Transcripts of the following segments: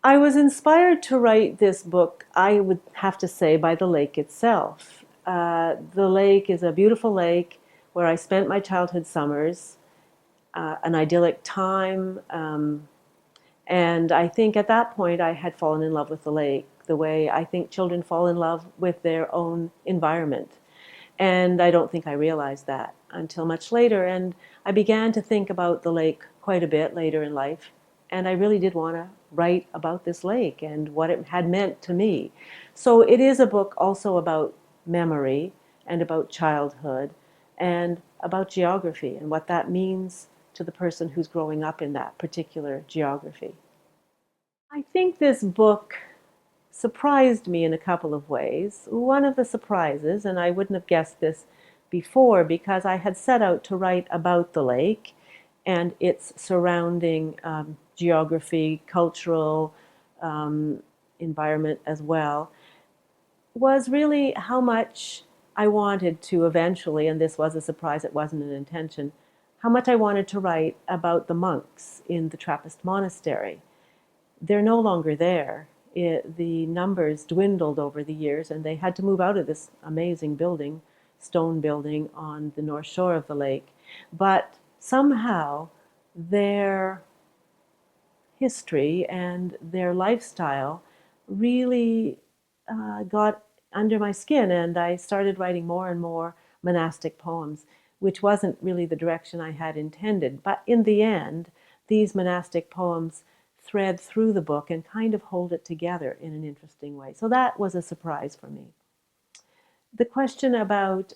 I was inspired to write this book, I would have to say, by the lake itself. The lake is a beautiful lake where I spent my childhood summers, an idyllic time. And I think at that point I had fallen in love with the lake, the way I think children fall in love with their own environment. And I don't think I realized that until much later. And I began to think about the lake quite a bit later in life. And I really did want to write about this lake and what it had meant to me. So it is a book also about memory and about childhood and about geography and what that means to the person who's growing up in that particular geography. I think this book surprised me in a couple of ways. One of the surprises, and I wouldn't have guessed this before because I had set out to write about the lake and its surrounding geography, cultural environment as well, was really how much I wanted to eventually, and this was a surprise, it wasn't an intention, how much I wanted to write about the monks in the Trappist monastery. They're no longer there. The numbers dwindled over the years, and they had to move out of this amazing building, stone building on the north shore of the lake. But somehow their history and their lifestyle really got under my skin, and I started writing more and more monastic poems, which wasn't really the direction I had intended. But in the end, these monastic poems thread through the book and kind of hold it together in an interesting way. So that was a surprise for me. The question about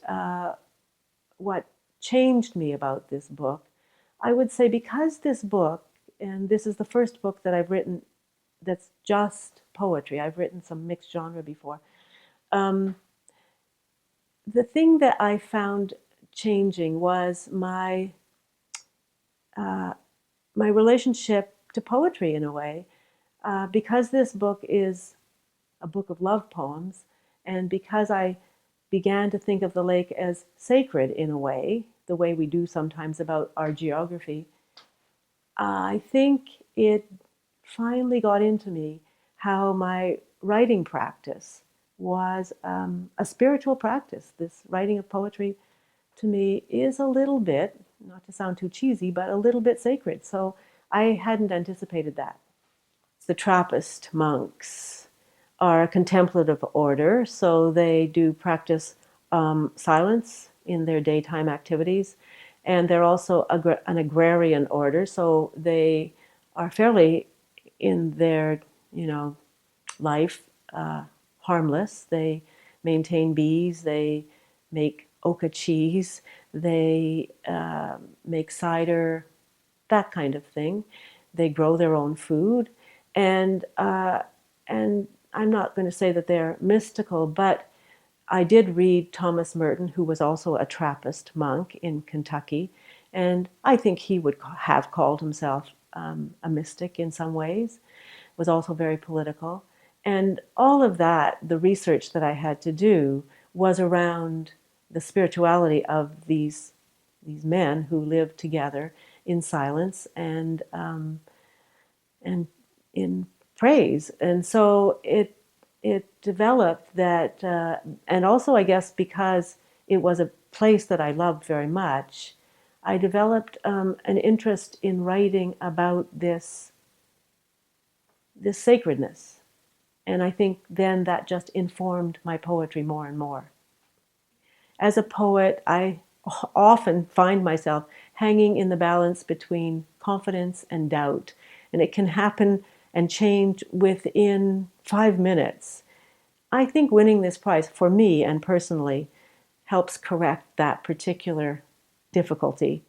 what changed me about this book, I would say because this book, and this is the first book that I've written that's just poetry. I've written some mixed genre before. Um, the thing that I found changing was uh, my relationship to poetry in a way. Because this book is a book of love poems, and because I began to think of the lake as sacred in a way, the way we do sometimes about our geography, I think it finally got into me how my writing practice was a spiritual practice. This writing of poetry to me is a little bit, not to sound too cheesy, but a little bit sacred. So I hadn't anticipated that. The Trappist monks are a contemplative order, so they do practice silence in their daytime activities. And they're also an agrarian order, so they are fairly in their, life harmless. They maintain bees, they make oca cheese, they make cider, that kind of thing. They grow their own food, and and I'm not going to say that they're mystical, but I did read Thomas Merton, who was also a Trappist monk in Kentucky, and I think he would have called himself a mystic in some ways, was also very political. And all of that, the research that I had to do, was around the spirituality of these men who lived together in silence and in praise. And so it developed that, and also I guess because it was a place that I loved very much, I developed an interest in writing about this sacredness. And I think then that just informed my poetry more and more. As a poet, I often find myself hanging in the balance between confidence and doubt. And it can happen and change within 5 minutes. I think winning this prize for me and personally helps correct that particular difficulty.